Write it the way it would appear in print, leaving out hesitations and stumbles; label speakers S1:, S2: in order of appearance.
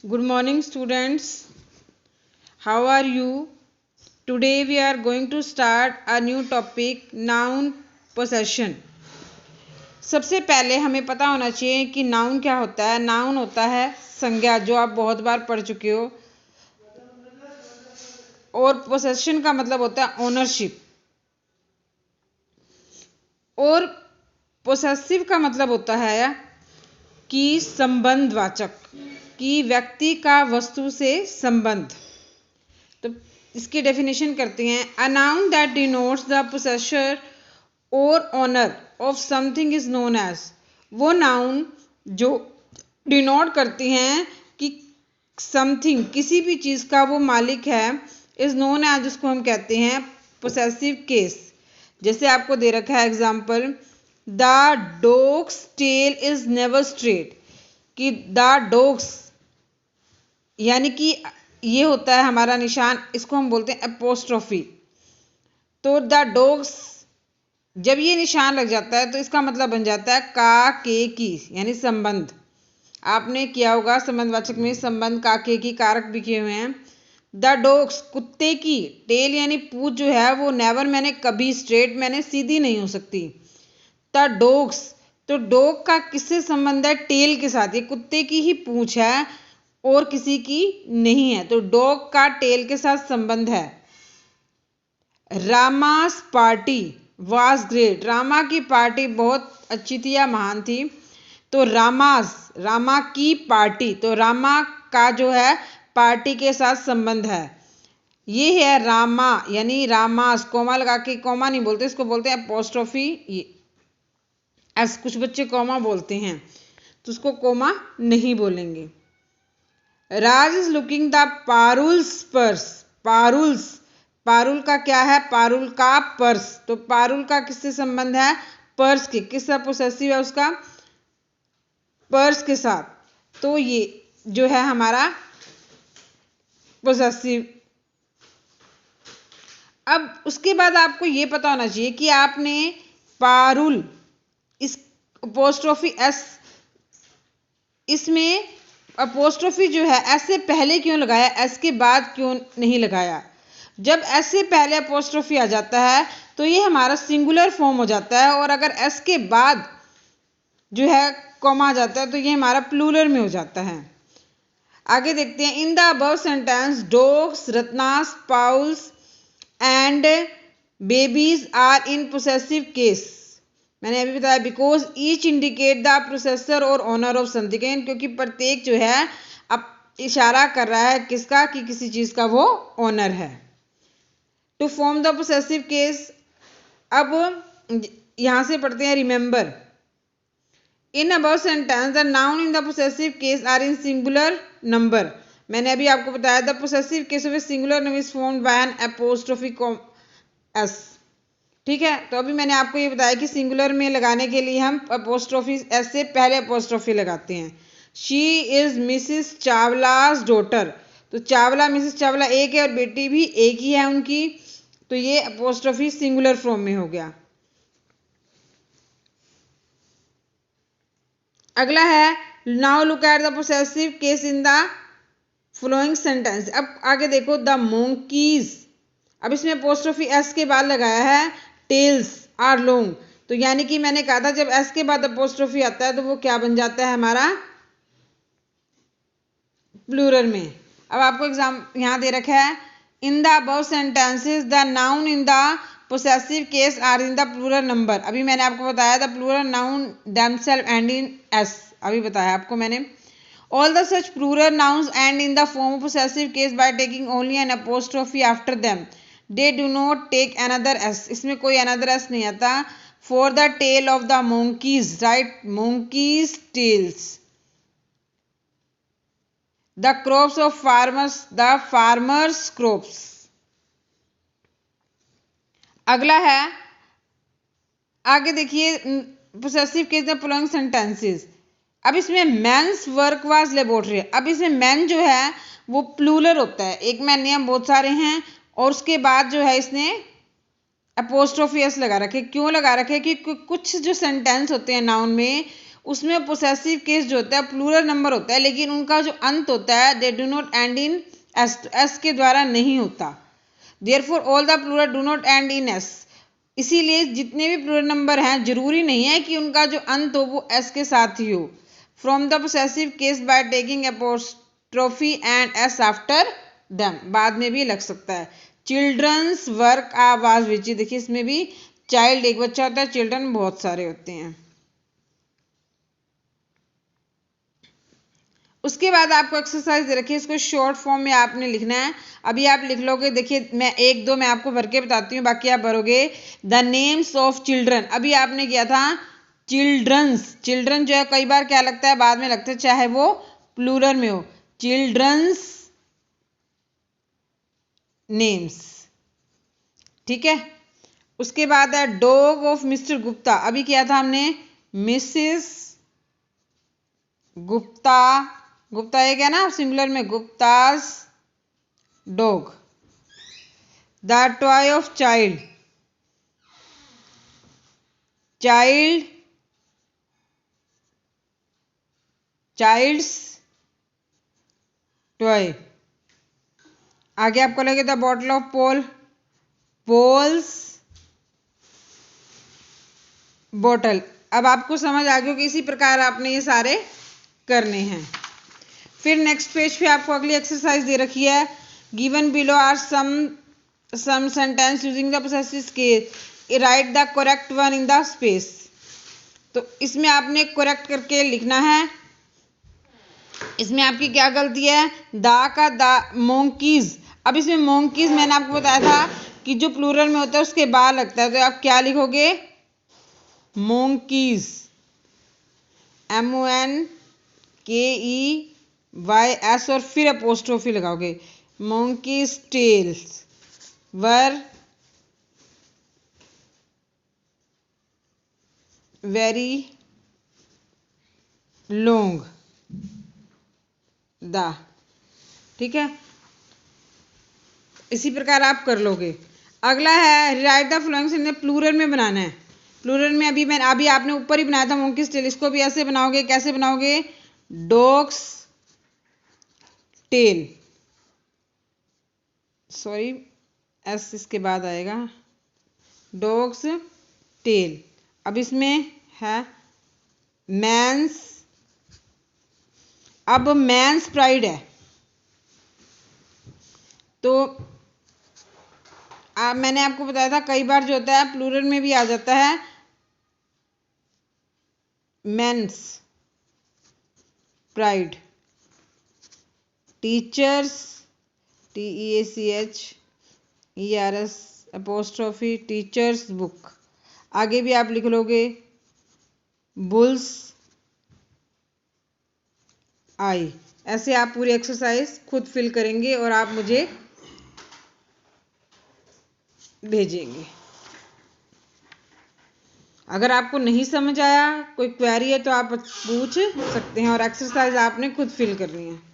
S1: Good morning, students. How are you? Today we are going to start a new topic, noun possession. सबसे पहले हमें पता होना चाहिए कि नाउन क्या होता है। नाउन होता है संज्ञा, जो आप बहुत बार पढ़ चुके हो, और पोसेशन का मतलब होता है ओनरशिप, और पोसेसिव का मतलब होता है कि संबंधवाचक, कि व्यक्ति का वस्तु से संबंध। तो इसकी डेफिनेशन करते हैं। A noun that denotes the possessor और owner of something is known as. वो नाउन जो डिनोट करती हैं कि समथिंग, किसी भी चीज़ का वो मालिक है, इज नोन एज, उसको हम कहते हैं पोसेसिव केस। जैसे आपको दे रखा है example, the dog's tail is never straight, कि द डॉग्स यानी कि ये होता है हमारा निशान, इसको हम बोलते हैं एपोस्ट्रोफी। तो द डॉग्स, जब ये निशान लग जाता है तो इसका मतलब बन जाता है का के की, यानी संबंध। आपने किया होगा संबंधवाचक में संबंध का के की कारक भी किए हुए हैं। द डॉग्स, कुत्ते की, टेल यानी पूंछ जो है वो नेवर मैंने कभी, स्ट्रेट मैंने सीधी नहीं हो सकती। द डॉग्स, तो डॉग का किससे संबंध है? टेल के साथ। ये कुत्ते की ही पूंछ है और किसी की नहीं है, तो डॉग का टेल के साथ संबंध है। रामास पार्टी वाज ग्रेट, रामा की पार्टी बहुत अच्छी थी या महान थी। तो रामास, रामा की पार्टी, तो रामा का जो है पार्टी के साथ संबंध है। ये है रामा, यानी रामास, कोमा लगा के, कोमा नहीं बोलते इसको, बोलते हैं अपोस्ट्रोफी। ऐसे कुछ बच्चे कोमा बोलते हैं, तो उसको कोमा नहीं बोलेंगे। Raj is looking the Parul's purse, Parul's, Parul का क्या है? पारुल का पर्स। तो पारुल का किससे संबंध है? पर्स के। किसका पोसेसिव है? उसका पर्स के साथ। तो ये जो है हमारा पोसेसिव। अब उसके बाद आपको ये पता होना चाहिए कि आपने पारुल, इस अपोस्ट्रोफी एस, इसमें अपोस्ट्रोफी जो है एस से पहले क्यों लगाया, एस के बाद क्यों नहीं लगाया? जब एस से पहले अपोस्ट्रोफी आ जाता है तो ये हमारा सिंगुलर फॉर्म हो जाता है, और अगर एस के बाद जो है कॉमा आ जाता है तो ये हमारा प्लूरल में हो जाता है। आगे देखते हैं। In the above sentence dogs, Ratna's, Paul's and babies are in possessive case. मैंने अभी बताया because each indicate the processor और ओनर ऑफ समथिंग, क्योंकि प्रत्येक जो है अब इशारा कर रहा है किसका, कि किसी चीज का वो ओनर है। To form the possessive case, अब यहां से पढ़ते हैं। Remember, in above sentence the noun in the possessive case are in singular number. मैंने अभी आपको बताया the possessive case of a singular number is formed by an apostrophe s. ठीक है, तो अभी मैंने आपको ये बताया कि सिंगुलर में लगाने के लिए हम अपोस्ट्रोफी एस से पहले अपोस्ट्रोफी लगाते हैं। She is Mrs Chawla's daughter, तो चावला, मिसिस चावला एक है और बेटी भी एक ही है उनकी, तो ये अपोस्ट्रोफी सिंगुलर फॉर्म में हो गया। अगला है now look at the possessive case in the following sentence. अब आगे देखो, द मोंकीज, अब इसमें अपोस्ट्रोफी एस के बाद लगाया है टेल्स आर लॉन्ग, तो यानी कि मैंने कहा था जब एस के बाद अपोस्ट्रोफी आता है तो वो क्या बन जाता है हमारा? प्लूरल में। अब आपको एग्जाम यहां दे रखा है, in the above sentences the noun in the possessive case are in the plural number. अभी मैंने आपको बताया the plural noun themselves end in s, अभी बताया आपको मैंने। All the such plural nouns end in the form of possessive case by taking only an apostrophe after them. They do not take another s. इसमें कोई another s नहीं आता। For the tail of the monkeys, right? Monkeys tails. The crops of farmers, the farmers crops. अगला है, आगे देखिए, possessive case the following sentences. अब इसमें मैंस वर्क वाज लेबोरेटरी। अब इसमें मैन जो है वो प्लूरल होता है, एक मैन नहीं, हम बहुत सारे हैं, और उसके बाद जो है इसने अपोस्ट्रोफी एस लगा रखे। क्यों लगा रखे? कि कुछ जो सेंटेंस होते हैं नाउन में उसमें पोसेसिव केस जो होता है प्लूरल नंबर होता है, लेकिन उनका जो अंत होता है they do not end in s, s के द्वारा नहीं होता। Therefore all the plural do not end in s. इसीलिए जितने भी प्लूरल नंबर हैं जरूरी नहीं है कि उनका जो अंत हो वो एस के साथ ही हो। From the possessive case by taking apostrophe and S after them, बाद में भी लग सकता है। चिल्ड्रंस वर्क आवाज विची, देखिए इसमें भी चाइल्ड एक बच्चा होता है, चिल्ड्रन बहुत सारे होते हैं। उसके बाद आपको एक्सरसाइज दे रखी है, इसको शॉर्ट फॉर्म में आपने लिखना है। अभी आप लिख लोगे, देखिए मैं एक दो मैं आपको भर के बताती हूँ, बाकी आप भरोगे। द नेम्स ऑफ चिल्ड्रन, अभी आपने किया था चिल्ड्रंस। चिल्ड्रन जो है कई बार क्या लगता है, बाद में लगता है, चाहे वो प्लूरल में हो। चिल्ड्रंस नेम्स, ठीक है। उसके बाद है डॉग ऑफ मिस्टर गुप्ता, अभी किया था हमने मिसेस गुप्ता। गुप्ता एक है ना सिंगुलर में, Gupta's dog. The toy of child, child child's toy. आगे आपको लगे the bottle of Paul, Paul's bottle. अब आपको समझ आ गया कि इसी प्रकार आपने ये सारे करने हैं। फिर नेक्स्ट पेज पे आपको अगली एक्सरसाइज दे रखी है। Given below are some sentence using the possessive case, write the correct one in the space. तो इसमें आपने करेक्ट करके लिखना है। इसमें आपकी क्या गलती है, दा का दा मोंकीज। अब इसमें मोंकीज मैंने आपको बताया था कि जो प्लूरल में होता है उसके बाद लगता है, तो आप क्या लिखोगे, मोंकीज, MONKEYS और फिर अपोस्ट्रोफी लगाओगे। Monkeys tails were very long the, ठीक है। इसी प्रकार आप कर लोगे। अगला है write the following sentence, plural में बनाना है। प्लूरल में अभी आपने ऊपर ही बनाया था मोंकीज टेल, इसको भी ऐसे बनाओगे। कैसे बनाओगे, डॉग्स टेल, सॉरी एस इसके बाद आएगा, डॉग्स टेल। अब इसमें है मैंस, अब मैंस प्राइड है, तो मैंने आपको बताया था कई बार जो होता है प्लूरल में भी आ जाता है men's pride. Teachers TEACHERS apostrophe teachers book. आगे भी आप लिख लोगे बुल्स आई। ऐसे आप पूरी एक्सरसाइज खुद फिल करेंगे और आप मुझे भेजेंगे। अगर आपको नहीं समझ आया, कोई क्वेरी है तो आप पूछ सकते हैं, और एक्सरसाइज आपने खुद फिल करनी है।